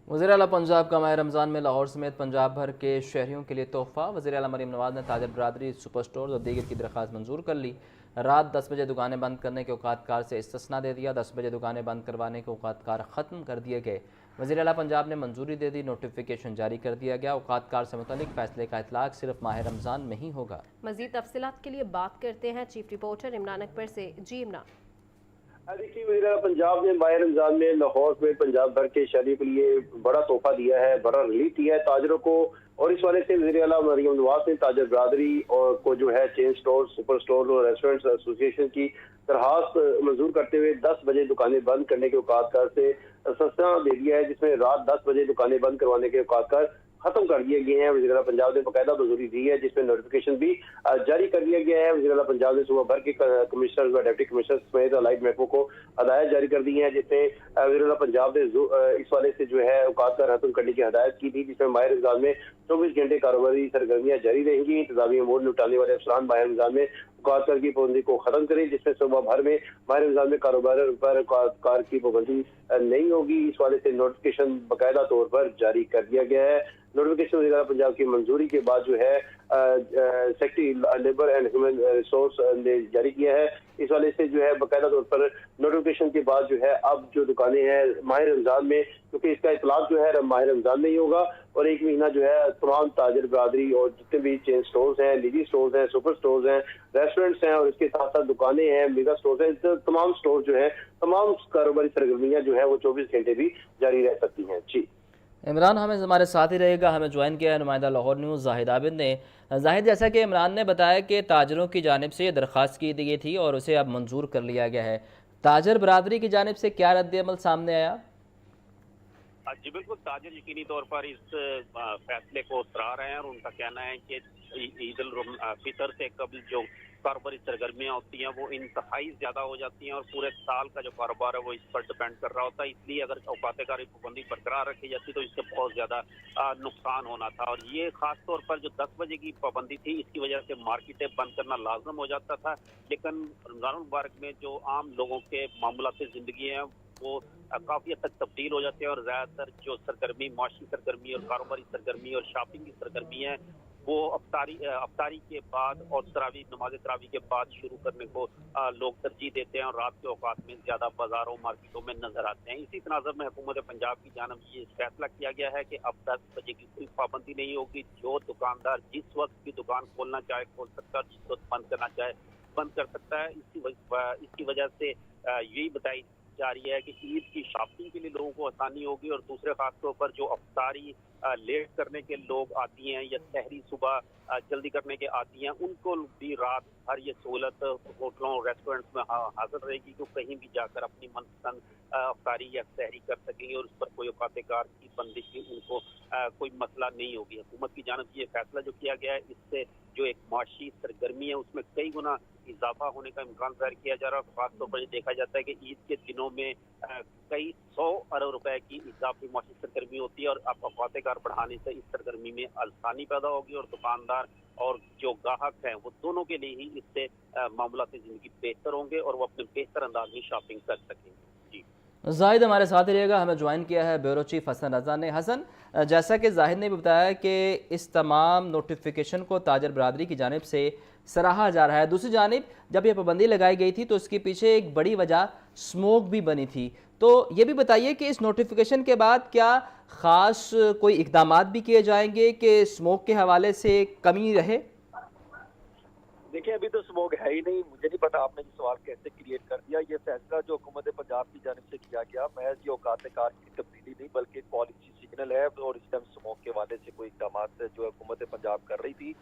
वज़ीर आला पंजाब का माह रमज़ान में लाहौर समेत पंजाब भर के शहरियों के लिए तोहफ़ा। वज़ीर आला मरीम नवाज़ ने ताजर बरादरी, सुपर स्टोर्स और दीगर की दरख्वास्त मंजूर कर ली। रात 10 बजे दुकानें बंद करने के औकात कार से इस्तिस्ना दे दिया। 10 बजे दुकानें बंद करवाने के औकात कार ख़त्म कर दिए गए। वज़ीर आला पंजाब ने मंजूरी दे दी, नोटिफिकेशन जारी कर दिया गया। औकात कार से मुतल्लिक फ़ैसले का इतलाक़ सिर्फ माह रमज़ान में ही होगा। मज़ीद तफसीलात के लिए बात करते हैं चीफ रिपोर्टर इमरान अकबर से। जी इमरान। देखिए, वज़ीर पंजाब ने माह रमजान में लाहौर में पंजाब भर के शहरियों के लिए बड़ा तोहफा दिया है, बड़ा रिलीफ दिया है ताजरों को। और इस वाले से वज़ीर आला मरीम नवाज ने ताजर बरादरी और को जो है चेन स्टोर, सुपर स्टोर और रेस्टोरेंट एसोसिएशन की दरखास्त मंजूर करते हुए 10 बजे दुकानें बंद करने के औकात कार से सस्ता दे दिया है, जिसमें रात 10 बजे दुकानें बंद करवाने के औकात कार खत्म कर दिए गए हैं। वज़ीर आला पंजाब ने बाकायदा मंजूरी दी है, जिसमें नोटिफिकेशन भी जारी कर दिया गया है। वज़ीर आला पंजाब ने सुबह भर के कमिश्नर व डिप्टी कमिश्नर समेत अलाइड महकमों को हदायत जारी कर दी है, जिसमें वज़ीर आला पंजाब ने इस वाले से जो है औकात कार खत्म करने की हदायत की थी, जिसमें माह रमजान में 24 घंटे कारोबारी सरगर्मियां जारी रहेंगी। इंतजामी अमूर निपटाने वाले अफसरान माह रमजान में औकात कार की पाबंदी को खत्म करें, जिसमें सुबह भर में माह रमजान में कारोबार पर औकात कार की पाबंदी नहीं होगी। इस वाले से नोटिफिकेशन बाकायदा तौर पर जारी कर दिया गया है। नोटिफिकेशन वज़ीर आला पंजाब की मंजूरी के बाद जो है secretary labour and human resource ने जारी किया है। इस वाले से जो है बाकायदा तौर पर नोटिफिकेशन के बाद जो है अब जो दुकानें हैं माह रमजान में, क्योंकि इसका इतलाक जो है माह रमजान में ही होगा और एक महीना जो है तमाम ताजर बरादरी और जितने भी चेन स्टोर्स हैं, निजी स्टोर्स हैं, सुपर स्टोर्स हैं, रेस्टोरेंट्स हैं और इसके साथ साथ दुकानें हैं, मेगा स्टोर्स हैं, तो तमाम स्टोर जो है, तमाम कारोबारी सरगर्मियां जो है वो 24 घंटे भी जारी रह सकती हैं। जी इमरान हमें हमारे साथ ही रहेगा। हमें ज्वाइन किया है नुमाइंदा लाहौर न्यूज़ जाहिद आबिद ने। जाहिद, जैसा कि इमरान ने बताया कि ताजरों की जानिब से ये दरख्वास्त की गई थी और उसे अब मंजूर कर लिया गया है, ताजर बरादरी की जानिब से क्या रद्द-ए-अमल सामने आया? जी बिल्कुल, ताजर यकीनी तौर पर इस फैसले को सराह रहे हैं और उनका कहना है कि ईद उल फितर से कबल जो कारोबारी सरगर्मियाँ होती हैं वो इंतहाई ज़्यादा हो जाती हैं और पूरे साल का जो कारोबार है वो इस पर डिपेंड कर रहा होता है। इसलिए अगर औकात कार पाबंदी बरकरार रखी जाती तो इससे बहुत ज़्यादा नुकसान होना था। और ये खास तौर पर जो 10 बजे की पाबंदी थी, इसकी वजह से मार्केटें बंद करना लाजम हो जाता था। लेकिन रमज़ान मुबारक में जो आम लोगों के मामूलाती ज़िंदगी हैं वो काफ़ी हद तक तब्दील हो जाते हैं और ज़्यादातर जो सरगर्मी, माशी सरगर्मी और कारोबारी सरगर्मी और शॉपिंग की सरगर्मी है वो अफ्तारी के बाद और नमाज तरावी के बाद शुरू करने को लोग तरजीह देते हैं और रात के औकात में ज़्यादा बाजारों मार्केटों में नजर आते हैं। इसी तनाज़ुर में हुकूमत पंजाब की जानब ये फैसला किया गया है कि अब 10 बजे की कोई पाबंदी नहीं होगी। जो दुकानदार जिस वक्त की दुकान खोलना चाहे खोल सकता है, जिस वक्त बंद करना चाहे बंद कर सकता है। इसकी वजह से यही बताई जा रही है कि ईद की शॉपिंग के लिए लोगों को आसानी होगी और दूसरे खासतौर पर जो अफ्तारी लेट करने के लोग आती हैं या सहरी सुबह जल्दी करने के आती हैं, उनको भी रात भर ये सहूलत होटलों और रेस्टोरेंट्स में हाजिर रहेगी कि कहीं भी जाकर अपनी मनपसंद अफ्तारी या सहरी कर सकेंगे और उस पर कोई औकात कार की बंदिश की उनको कोई मसला नहीं होगी। हुकूमत की जानब ये फैसला जो किया गया है, इससे जो एक माशी सरगर्मी है उसमें कई गुना इजाफा होने का इम्कान जाहिर किया जा रहा है। खासतौर पर देखा जाता है कि ईद के दिनों में कई 100 अरब रुपए की इजाफी माशी सरगर्मी होती है और अब औकात कार बढ़ाने से इस सरगर्मी में आसानी पैदा होगी और दुकानदार और जो ग्राहक हैं वो दोनों के लिए ही इससे मामलाती जिंदगी बेहतर होंगे और वो अपने बेहतर अंदाज में शॉपिंग कर सकेंगे। जी जाहिद हमारे साथ ही रहेगा। हमें ज्वाइन किया है ब्यूरो चीफ हसन रजा ने। हसन, जैसा कि जाहिद ने भी बताया कि इस तमाम नोटिफिकेशन को ताजर बरादरी की जानिब से सराहा जा रहा है। दूसरी जानिब जब यह पाबंदी लगाई गई थी तो इसके पीछे एक बड़ी वजह स्मोक भी बनी थी। तो ये भी बताइए कि इस नोटिफिकेशन के बाद क्या ख़ास कोई इकदामात भी किए जाएंगे कि स्मोक के हवाले से कमी रहे? देखिए, अभी तो स्मोक है ही नहीं। मुझे नहीं पता आपने ये सवाल कैसे क्रिएट कर दिया। ये फैसला जो हुकूमत पंजाब की जानिब से किया गया महज ये औकात कार की तब्दीली नहीं बल्कि पॉलिसी सिग्नल है और इस टाइम स्मोक के वाले से कोई इकदाम जो हुकूमत पंजाब कर रही थी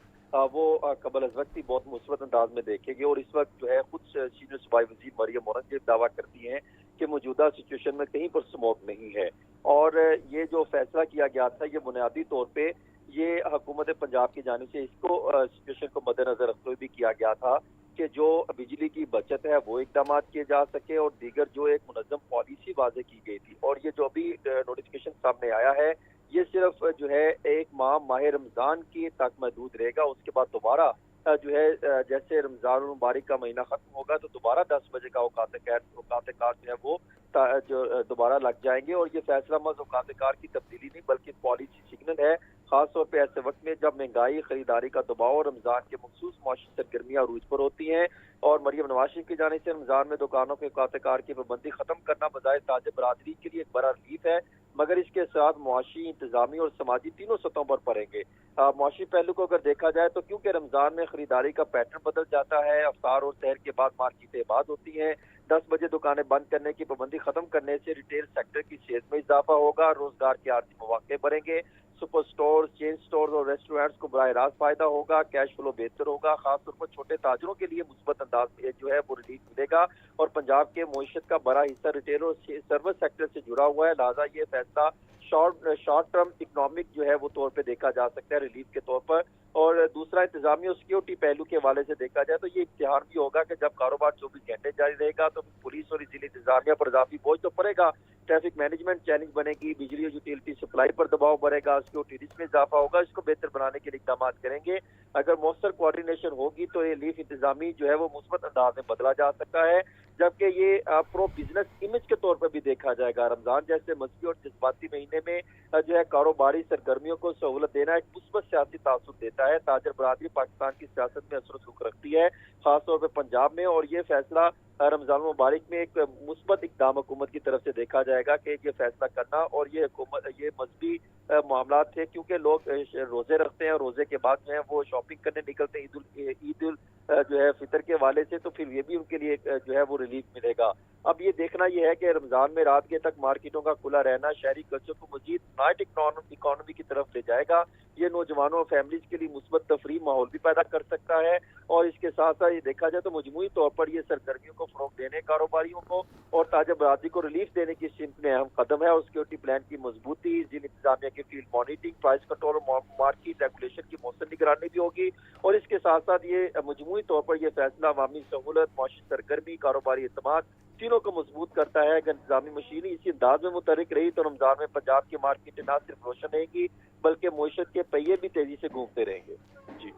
वो कबल अज वक्त ही बहुत मुस्बत अंदाज में देखेंगे। और इस वक्त जो है खुद सीनियर सूबाई वज़ीर मरियम औरंगजेब दावा करती हैं कि मौजूदा सिचुएशन में कहीं पर स्मोक नहीं है। और ये जो फैसला किया गया था ये बुनियादी तौर पर ये हुकूमत पंजाब की जानिब से इसको सिचुएशन को मद्देनजर रखते हुए भी किया गया था कि जो बिजली की बचत है वो इकदाम किए जा सके और दीगर जो एक मुनज़्ज़म पॉलिसी वाज़े की गई थी। और ये जो अभी नोटिफिकेशन सामने आया है ये सिर्फ जो है एक माह रमज़ान की तक महदूद रहेगा। उसके बाद दोबारा जो है जैसे रमज़ान मुबारक का महीना खत्म होगा तो दोबारा 10 बजे का औकात कार जो है वो जो दोबारा लग जाएंगे। और ये फैसला महज औकात कार की तब्दीली नहीं बल्कि पॉलिसी सिग्नल है, खास तौर पे ऐसे वक्त में जब महंगाई, खरीदारी का दबाव और रमज़ान के मखसूस माशी सरगर्मियाँ अरूज पर होती हैं। और मरियम नवाज शरीफ की जानिब से रमज़ान में दुकानों के औकात कार की पाबंदी खत्म करना बजाय ताजिर बरादरी के लिए एक बड़ा रिलीफ है, मगर इसके साथ मुआशी, इंतजामी और समाजी तीनों सतहों पर पड़ेंगे। मुआशी पहलू को अगर देखा जाए तो क्योंकि रमज़ान में खरीदारी का पैटर्न बदल जाता है, अफ्तार और सहर के बाद मार्केटें आबाद होती हैं, 10 बजे दुकानें बंद करने की पाबंदी खत्म करने से रिटेल सेक्टर की सेहत में इजाफा होगा, रोजगार के आर्थिक मौके बढ़ेंगे, सुपर स्टोर, चेन स्टोर और रेस्टोरेंट्स को बराह रास्त फायदा होगा, कैश फ्लो बेहतर होगा, खासतौर पर छोटे ताजरों के लिए मुस्बत अंदाज में जो है वो रिलीफ मिलेगा। और पंजाब के मईशत का बड़ा हिस्सा रिटेल और सर्विस सेक्टर से जुड़ा हुआ है, लिहाजा ये फैसला शॉर्ट टर्म इकोनॉमिक जो है वो तौर पे देखा जा सकता है रिलीफ के तौर पर। और दूसरा इंतजामी और सिक्योरिटी पहलू के हवाले से देखा जाए तो ये इम्तिहान भी होगा कि जब कारोबार 24 घंटे जारी रहेगा तो पुलिस और जिले इंतजामिया पर इजाफी बोझ तो पड़ेगा, ट्रैफिक मैनेजमेंट चैलेंज बनेगी, बिजली और यूटिलिटी सप्लाई पर दबाव बढ़ेगा, सिक्योरिटी रिस्क में इजाफा होगा। इसको बेहतर बनाने के लिए इकदाम करेंगे। अगर मौसर कोऑर्डिनेशन होगी तो ये रिलीफ इंतजामी जो है वो मुस्बत अंदाज में बदला जा सकता है, जबकि ये प्रो बिजनेस इमेज के तौर पर भी देखा जाएगा। रमजान जैसे मजहबी और जज्बाती महीने में जो है कारोबारी सरगर्मियों को सहूलत देना एक मुस्बत सियासी तासुर देता है। ताजर बरादरी पाकिस्तान की सियासत में असर रुख रखती है, खासतौर पर पंजाब में, और ये फैसला रमजान मुबारक में एक मुस्बत इकदाम हुकूमत की तरफ से देखा जाएगा कि ये फैसला करना। और ये मजहबी मामला थे क्योंकि लोग रोजे रखते हैं, रोजे के बाद जो है वो शॉपिंग करने निकलते हैं ईद जो है फितर के वाले से, तो फिर ये भी उनके लिए जो है वो रिलीफ मिलेगा। अब ये देखना ये है कि रमजान में रात के तक मार्केटों का खुला रहना शहरी कल्चर को मजीद नाइट इकोनॉमी की तरफ ले जाएगा। ये नौजवानों और फैमिलीज के लिए मुस्बत तफरीह माहौल भी पैदा कर सकता है। और इसके साथ साथ ये देखा जाए तो मजमूई तौर पर ये सरगर्मियों को फरोग देने, कारोबारियों को और ताजा बरादरी को रिलीफ देने की सिमत में अहम कदम है। और सिक्योरिटी प्लान की मजबूती, जिला इंतजामिया की फील्ड मॉनिटरिंग, प्राइस कंट्रोल और मार्केट रेगुलेशन की मौसम निगरानी भी होगी। और इसके साथ साथ ये मजमूई तौर पर यह फैसला अवामी सहूलत, माशी सरगर्मी, कारोबारी एतमाद तीनों को मजबूत करता है। अगर इंतजामी मशीनी इसी अंदाज में मुतहरिक रही तो रमजान में पंजाब की मार्केट न सिर्फ रोशन रहेगी बल्कि मईशत के पहिए भी तेजी से घूमते रहेंगे। जी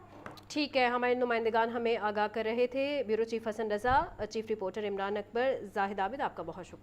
ठीक है, हमारे नुमाइंदगान हमें आगाह कर रहे थे। Bureau chief Hasan Raza, chief reporter Imran Akbar, Zahid Abid, आपका बहुत शुक्रिया।